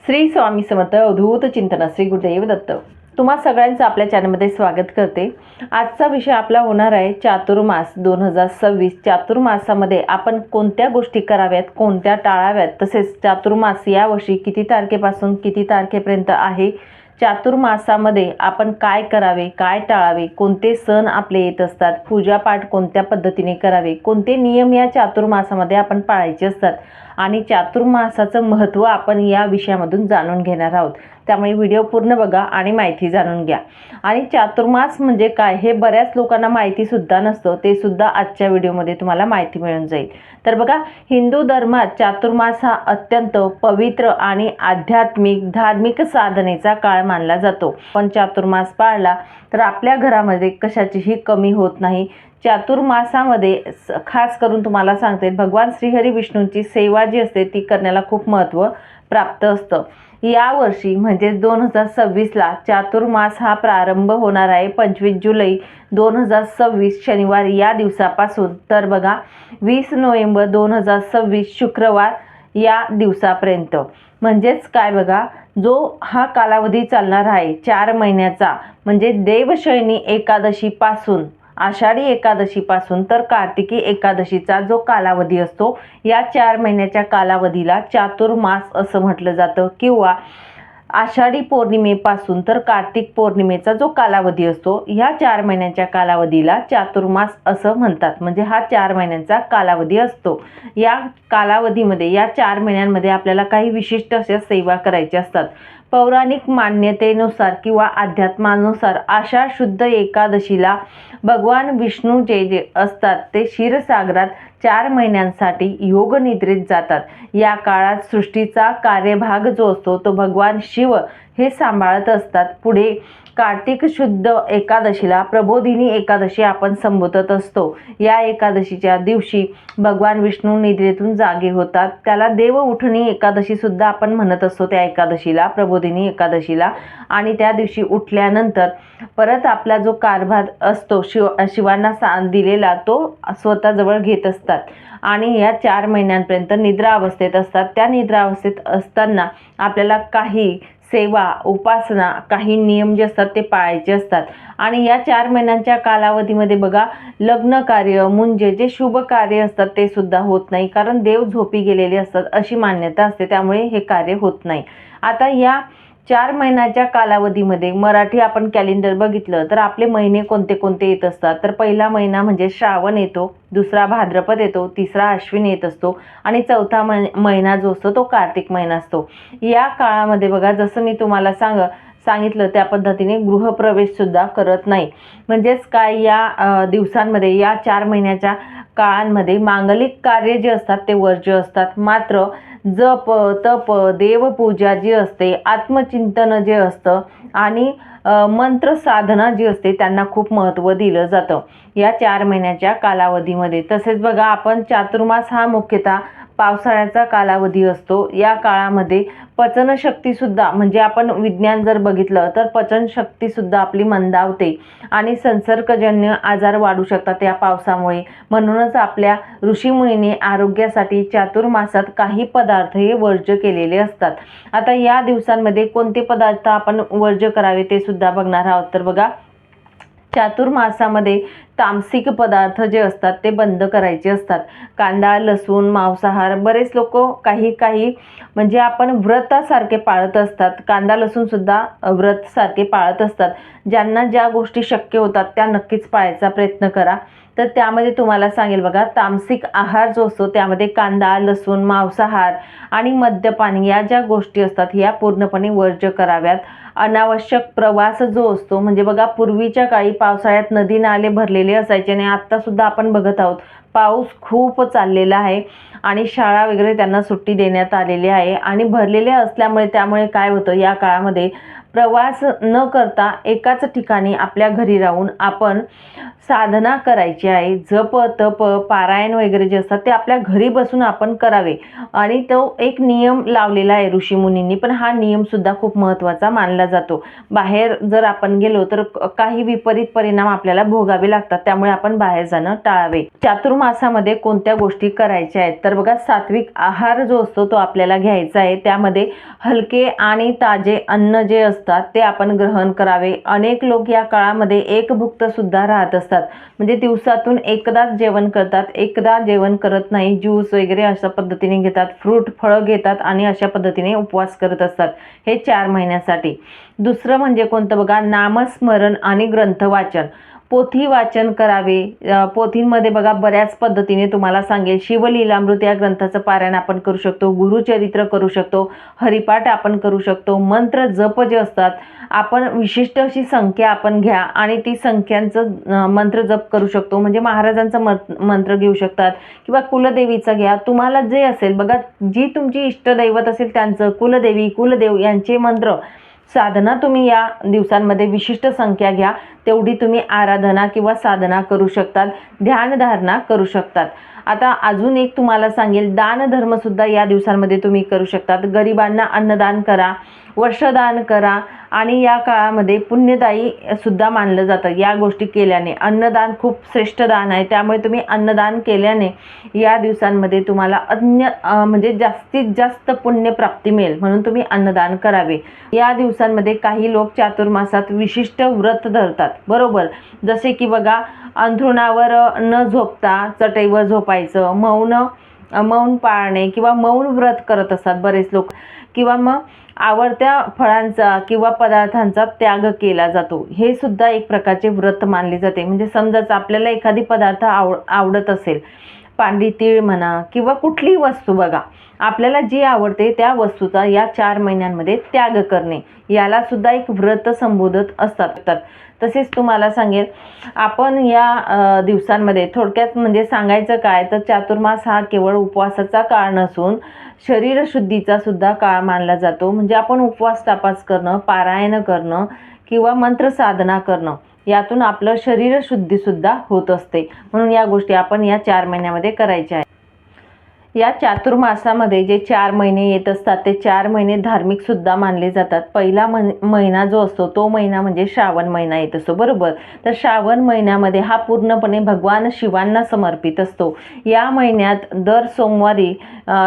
श्री स्वामी समर्थ अवधूत चिंतन श्री गुरुदेव दत्त। तुम्हा सगळ्यांचं आपल्या चॅनलमध्ये स्वागत करते। आजचा विषय आपला होणार आहे चातुर्मास 2026। चातुर्मासामध्ये आपण कोणत्या गोष्टी कराव्यात, कोणत्या टाळाव्यात, तसेच चातुर्मास या वर्षी किती तारखेपासून किती तारखेपर्यंत आहे, चातुर्मासामध्ये आपण काय करावे, काय टाळावे, कोणते सण आपले येत असतात, पूजापाठ कोणत्या पद्धतीने करावे, कोणते नियम या चातुर्मासामध्ये आपण पाळायचे असतात आणि चातुर्मासाचं महत्त्व आपण या विषयामधून जाणून घेणार आहोत। त्यामुळे व्हिडिओ पूर्ण बघा आणि माहिती जाणून घ्या। आणि चातुर्मास म्हणजे काय हे बऱ्याच लोकांना माहिती सुद्धा नसतं, ते सुद्धा आजच्या व्हिडिओमध्ये तुम्हाला माहिती मिळून जाईल। तर बघा, हिंदू धर्मात चातुर्मास हा अत्यंत पवित्र आणि आध्यात्मिक धार्मिक साधनेचा काळ मानला जातो। पण चातुर्मास पाळला तर आपल्या घरामध्ये कशाचीही कमी होत नाही। चातुर्मासामध्ये खास करून तुम्हाला सांगते, भगवान श्रीहरी विष्णूंची सेवा जी असते ती करण्याला खूप महत्त्व प्राप्त असतं। या वर्षी म्हणजे 2026ला चातुर्मास हा प्रारंभ होणार आहे 25 जुलै 2026 शनिवार या दिवसापासून। तर बघा, 20 नोव्हेंबर 2026 शुक्रवार या दिवसापर्यंत, म्हणजेच काय बघा, जो हा कालावधी चालणार आहे 4 महिन्याचा, म्हणजे देवशयनी एकादशी पासून आषाढी एकादशी पासून तर कार्तिकी एकादशीचा जो कालावधी असतो, या 4 महिन्याच्या कालावधीला चातुर्मास असं म्हटलं जातं। किंवा आषाढी पौर्णिमेपासून तर कार्तिक पौर्णिमेचा जो कालावधी असतो, या 4 महिन्याच्या कालावधीला चातुर्मास असं म्हणतात। म्हणजे हा 4 महिन्यांचा कालावधी असतो। या कालावधीमध्ये, या 4 महिन्यांमध्ये आपल्याला काही विशिष्ट अशा सेवा करायच्या असतात। पौराणिक मान्यतेनुसार किंवा अध्यात्मानुसार आषाढ शुद्ध एकादशीला भगवान विष्णू जे असतात ते क्षीरसागरात 4 महिन्यांसाठी योग निद्रेत जातात। या काळात सृष्टीचा कार्यभाग जो असतो तो भगवान शिव हे सांभाळत असतात। पुढे कार्तिक शुद्ध एकादशीला प्रबोधिनी एकादशी आपण संबोधत असतो। या एकादशीच्या दिवशी भगवान विष्णू निद्रेतून जागे होतात, त्याला देव उठणी एकादशी सुद्धा आपण म्हणत असतो त्या एकादशीला, प्रबोधिनी एकादशीला। आणि त्या दिवशी उठल्यानंतर परत आपला जो कारभार असतो शिवांना दिलेला तो स्वतःजवळ घेत असतात आणि या 4 महिन्यांपर्यंत निद्रा अवस्थेत असतात। त्या निद्रा अवस्थेत असताना आपल्याला काही सेवा, उपासना, काही नियम जे असतात ते पाळायचे असतात। आणि या 4 महिन्यांच्या कालावधीमध्ये बघा, लग्न कार्य म्हणजे जे शुभ कार्य असतात ते सुद्धा होत नाही, कारण देव झोपी गेलेले असतात अशी मान्यता असते, त्यामुळे हे कार्य होत नाही। आता या 4 महिन्याच्या कालावधीमध्ये मराठी आपण कॅलेंडर बघितलं तर आपले महिने कोणते कोणते येत असतात, तर पहिला महिना म्हणजे श्रावण येतो, दुसरा भाद्रपद येतो, तिसरा अश्विन येत असतो आणि चौथा महिना जो असतो तो कार्तिक महिना असतो। या काळामध्ये बघा, जसं मी तुम्हाला सांगितलं त्या पद्धतीने गृहप्रवेश सुद्धा करत नाही। म्हणजेच काय, या दिवसांमध्ये, या 4 महिन्याच्या काळांमध्ये मांगलिक कार्य जे असतात ते वर्ज्य असतात। मात्र जप, तप, देवपूजा जी असते, आत्मचिंतन जे असतं आणि मंत्र साधना जी असते त्यांना खूप महत्त्व दिलं जातं या 4 महिन्याच्या कालावधीमध्ये। तसेच बघा, आपण चातुर्मास हा मुख्यतः पावसाळ्याचा कालावधी असतो। या काळामध्ये पचनशक्ती सुद्धा, म्हणजे आपण विज्ञान जर बघितलं तर पचनशक्ती सुद्धा आपली मंदावते आणि संसर्गजन्य आजार वाढू शकतात या पावसामुळे। म्हणूनच आपल्या ऋषीमुनींनी आरोग्यासाठी चातुर्मासात काही पदार्थ हे वर्ज्य केलेले असतात। आता या दिवसांमध्ये कोणते पदार्थ आपण वर्ज्य करावे ते सुद्धा बघणार आहोत। तर बघा, चातुर्मासामध्ये तामसिक पदार्थ जे असतात ते बंद करायचे असतात। कांदा, लसूण, मांसाहार, बरेच लोक काही म्हणजे आपण व्रतासारखे पाळत असतात, कांदा लसूण सुद्धा व्रत सारखे पाळत असतात। ज्यांना ज्या गोष्टी शक्य होतात त्या नक्कीच पाळायचा प्रयत्न करा। तर त्यामध्ये तुम्हाला सांगेल बघा, तामसिक आहार जो असतो त्यामध्ये कांदा, लसूण, मांसाहार आणि मद्यपान या ज्या गोष्टी असतात या पूर्णपणे वर्ज्य कराव्यात। अनावश्यक प्रवास जो असतो, म्हणजे बघा, पूर्वीच्या काळी पावसाळ्यात नदी नाले भरलेले असायचे आणि आता सुद्धा आपण बघत आहोत पाऊस खूप चाललेला आहे आणि शाळा वगैरे त्यांना सुट्टी देण्यात आलेली आहे आणि भरलेले असल्यामुळे त्यामुळे काय होतं, या काळामध्ये प्रवास न करता एकाच ठिकाणी आपल्या घरी राहून आपण साधना करायची आहे. जप तप पारायण वगैरे जे असतात ते आपल्या घरी बसून आपण करावे आणि तो एक नियम लावलेला आहे ऋषीमुनींनी, पण हा नियम सुद्धा खूप महत्त्वाचा मानला जातो. बाहेर जर आपण गेलो तर काही विपरीत परिणाम आपल्याला भोगावे लागतात, त्यामुळे आपण बाहेर जाणं टाळावे. चातुर्मासामध्ये कोणत्या गोष्टी करायच्या आहेत तर बघा, सात्विक आहार जो असतो तो आपल्याला घ्यायचा आहे. त्यामध्ये हलके आणि ताजे अन्न जे असतात ते आपण ग्रहण करावे. अनेक लोक या काळामध्ये एकभुक्त सुद्धा राहत असतात, म्हणजे दिवसातून एकदाच जेवण करतात, एकदा जेवण करत नाही. ज्यूस वगैरे अशा पद्धतीने घेतात, फ्रूट फळं घेतात आणि अशा पद्धतीने उपवास करत असतात हे 4 महिन्यासाठी. दुसरं म्हणजे कोणतं बघा, नामस्मरण आणि ग्रंथ वाचन. पोथी वाचन करावे. पोथींमध्ये बघा बऱ्याच पद्धतीने तुम्हाला सांगेल. शिवलीलामृत या ग्रंथाचं पारायण आपण करू शकतो, गुरुचरित्र करू शकतो, हरिपाठ आपण करू शकतो, मंत्र जप जे असतात आपण विशिष्ट अशी संख्या आपण घ्या आणि ती संख्यांचं मंत्र जप करू शकतो. म्हणजे महाराजांचा मंत्र घेऊ शकतात किंवा कुलदेवीचा घ्या, तुम्हाला जे असेल बघा, जी तुमची इष्टदैवत असेल त्यांचं, कुलदेवी कुलदेव यांचे मंत्र साधना तुम्ही या दिवसांमध्ये विशिष्ट संख्या घ्या, तेवढी तुम्ही आराधना किंवा साधना करू शकतात, ध्यानधारणा करू शकतात. आता अजून एक तुम्हाला सांगेल, दानधर्म सुद्धा या दिवसांमध्ये तुम्ही करू शकतात. गरिबांना अन्नदान करा, वर्षदान करा आणि या काळामध्ये पुण्यदायी सुद्धा मानलं जातं या गोष्टी केल्याने. अन्नदान खूप श्रेष्ठ दान आहे, त्यामुळे तुम्ही अन्नदान केल्याने या दिवसांमध्ये तुम्हाला म्हणजे जास्तीत जास्त पुण्यप्राप्ती मिळेल, म्हणून तुम्ही अन्नदान करावे. या दिवसांमध्ये काही लोक चातुर्मासात विशिष्ट व्रत धरतात, बरोबर. जसे की बघा, अंथरुणावर न झोपता चटईवर झोपायचं, मौन पाळणे किंवा मौन व्रत करत असतात बरेच लोक, किंवा मग आवडत्या फळांचा किंवा पदार्थांचा त्याग केला जातो. हे सुद्धा एक प्रकारचे व्रत मानले जाते. म्हणजे समजा आपल्याला एखादी पदार्थ आवडत असेल, पांढरी तीळ म्हणा किंवा कुठलीही वस्तू बघा, आपल्याला जी आवडते त्या वस्तूचा या 4 महिन्यांमध्ये त्याग करणे, याला सुद्धा एक व्रत संबोधत असतात. तसेच तुम्हाला सांगेल, आपण या दिवसांमध्ये थोडक्यात म्हणजे सांगायचं काय तर चातुर्मास हा केवळ उपवासाचा काळ नसून शरीरशुद्धीचा सुद्धा काळ मानला जातो. म्हणजे आपण उपवास तापास करणं, पारायण करणं किंवा मंत्र साधना करणं, यातून आपलं शरीरशुद्धी सुद्धा होत असते. म्हणून या गोष्टी आपण या 4 महिन्यामध्ये करायच्या आहेत. या चातुर्मासामध्ये जे 4 महिने येत असतात ते 4 महिने धार्मिक सुद्धा मानले जातात. पहिला महिना जो असतो तो महिना म्हणजे श्रावण महिना येत असतो, बरोबर. तर श्रावण महिन्यामध्ये हा पूर्णपणे भगवान शिवांना समर्पित असतो. या महिन्यात दर सोमवारी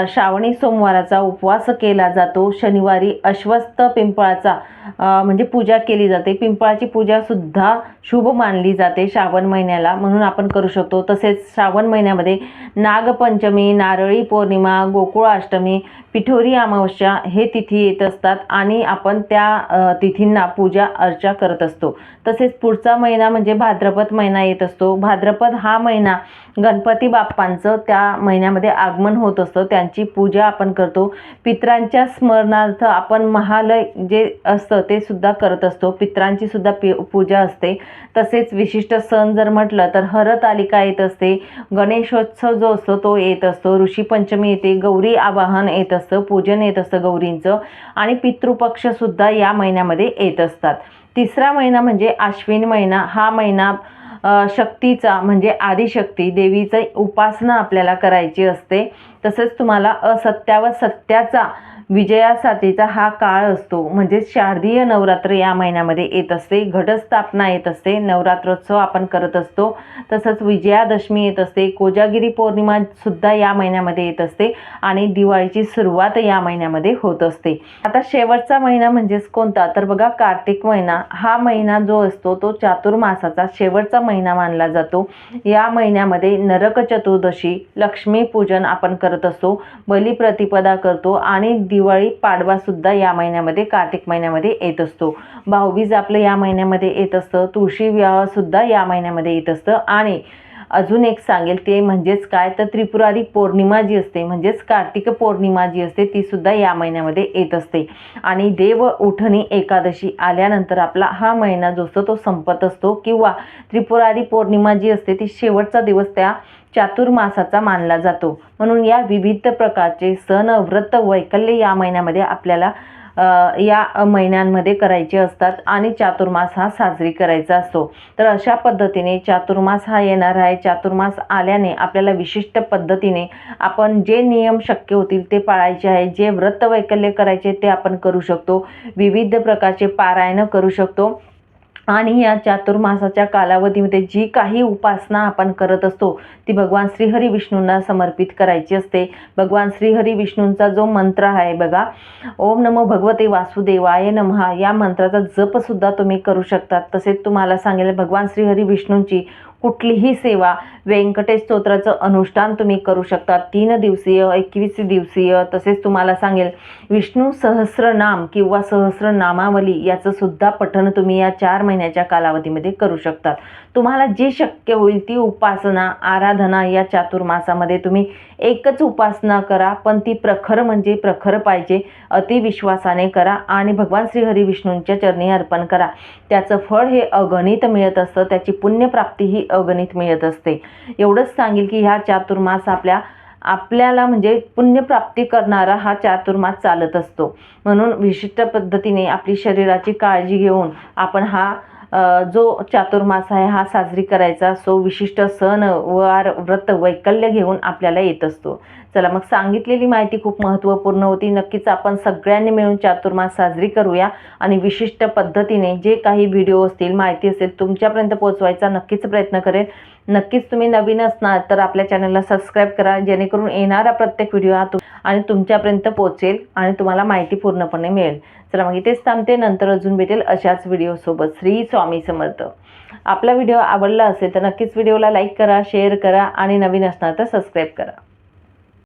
श्रावणी सोमवाराचा उपवास केला जातो. शनिवारी अश्वत्थ पिंपळाचा म्हणजे पूजा केली जाते. पिंपळाची पूजा सुद्धा शुभ मानली जाते श्रावण महिन्याला, म्हणून आपण करू शकतो. तसेच श्रावण महिन्यामध्ये नागपंचमी, नारळी पौर्णिमा, गोकुळाष्टमी, पिठोरी अमावस्या हे तिथी येत असतात आणि आपण त्या तिथींना पूजा अर्चा करत असतो. तसेच पुढचा महिना म्हणजे भाद्रपद महिना येत असतो. भाद्रपद हा महिना गणपती बाप्पांचं त्या महिन्यामध्ये आगमन होत असतं, त्यांची पूजा आपण करतो. पितरांच्या स्मरणार्थ आपण महालय जे असतं ते सुद्धा करत असतो, पितरांची सुद्धा पूजा असते. तसेच विशिष्ट सण जर म्हटलं तर हरतालिका येत असते, गणेशोत्सव जो असतो तो येत असतो, ऋषीपंचमी येते, गौरी आवाहन येत असतं, पूजन येत असतं गौरींचं, आणि पितृपक्ष सुद्धा या महिन्यामध्ये येत असतात. तिसरा महिना म्हणजे आश्विन महिना. हा महिना शक्तीचा म्हणजे आदिशक्ती देवीची उपासना आपल्याला करायची असते. तसंच तुम्हाला असत्यावर सत्याचा विजयासाठीचा हा काळ असतो. म्हणजे शारदीय नवरात्र या महिन्यामध्ये येत असते, घटस्थापना येत असते, नवरात्रोत्सव आपण करत असतो. तसंच विजयादशमी येत असते, कोजागिरी पौर्णिमा सुद्धा या महिन्यामध्ये येत असते आणि दिवाळीची सुरुवात या महिन्यामध्ये होत असते. आता शेवटचा महिना म्हणजेच कोणता तर बघा, कार्तिक महिना. हा महिना जो असतो तो चातुर्मासाचा शेवटचा महिना मानला जातो. या महिन्यामध्ये नरक चतुर्दशी, लक्ष्मी पूजन आपण करत असतो, बलिप्रतिपदा करतो आणि दिवाळी पाडवा सुद्धा या महिन्यामध्ये कार्तिक महिन्यामध्ये येत असतो. भाऊबीज आपलं या महिन्यामध्ये येत असतं, तुळशी विवाह सुद्धा या महिन्यामध्ये येत असतं. आणि अजून एक सांगेल ते म्हणजेच काय तर त्रिपुरारी पौर्णिमा जी असते म्हणजेच कार्तिक पौर्णिमा जी असते ती सुद्धा या महिन्यामध्ये येत असते. आणि देव उठणी एकादशी आल्यानंतर आपला हा महिना जो असतो तो संपत असतो, किंवा त्रिपुरारी पौर्णिमा जी असते ती शेवटचा दिवस त्या चातुर्मासाचा मानला जातो. म्हणून या विविध प्रकारचे सण व्रत वैकल्य या महिन्यामध्ये आपल्याला या महिन्यांमध्ये करायचे असतात आणि चातुर्मास हा साजरी करायचा असतो। तर अशा पद्धतीने चातुर्मास हा येणार आहे। चातुर्मास आल्याने आपल्याला विशिष्ट पद्धतीने आपण जे नियम शक्य होतील ते पाळायचे आहे, जे व्रत वैकल्य करायचे ते आपण करू शकतो, विविध प्रकारचे पारायण करू शकतो आणि या चातुर्मासाच्या कालावधीमध्ये जी काही उपासना आपण करत असतो ती भगवान श्रीहरी विष्णूंना समर्पित करायची असते। भगवान श्रीहरी विष्णूंचा जो मंत्र आहे बघा, ओम नमो भगवते वासुदेवाय नमः, या मंत्राचा जप सुद्धा तुम्ही करू शकता। तसेच तुम्हाला सांगेल भगवान श्रीहरी विष्णूंची कुठलीही सेवा, व्यंकटेश स्तोत्राचं अनुष्ठान तुम्ही करू शकता, 3 दिवसीय, 21 दिवसीय। तसेच तुम्हाला सांगेल विष्णू सहस्रनाम किंवा सहस्रनामावली याचं सुद्धा पठण तुम्ही या 4 महिन्याच्या कालावधीमध्ये करू शकतात। तुम्हाला जी शक्य होईल ती उपासना, आराधना या चातुर्मासामध्ये तुम्ही एकच उपासना करा, पण ती प्रखर म्हणजे प्रखर पाहिजे, अतिविश्वासाने करा आणि भगवान श्रीहरी विष्णूंच्या चरणी अर्पण करा। त्याचं फळ हे अगणित मिळत असतं, त्याची पुण्यप्राप्ती ही अगणित मिळत असते। एवढंच सांगेल की ह्या चातुर्मास आपल्याला म्हणजे पुण्यप्राप्ती करणारा हा चातुर्मास चालत असतो। म्हणून विशिष्ट पद्धतीने आपली शरीराची काळजी घेऊन आपण हा जो चातुर्मास आहे हा साजरी करायचा असतो। विशिष्ट सण वार व्रत वैकल्य घेऊन आपल्याला येत असतो। चला मग सांगितलेली माहिती खूप महत्त्वपूर्ण होती। नक्कीच आपण सगळ्यांनी मिळून चातुर्मास साजरी करूया आणि विशिष्ट पद्धतीने जे काही व्हिडिओ असतील, माहिती असेल तुमच्यापर्यंत पोहोचवायचा नक्कीच प्रयत्न करेन। नक्कीच तुम्ही नवीन असणार तर आपल्या चॅनलला सबस्क्राईब करा, जेणेकरून येणारा प्रत्येक व्हिडिओ हा आणि तुमच्यापर्यंत पोहोचेल आणि तुम्हाला माहिती पूर्णपणे मिळेल। चला मग इथेच थांबते, नंतर अजून भेटेल अशाच व्हिडिओसोबत। श्री स्वामी समर्थ। आपला व्हिडिओ आवडला असेल तर नक्कीच व्हिडिओला लाईक करा, शेअर करा आणि नवीन असणार तर सबस्क्राईब करा।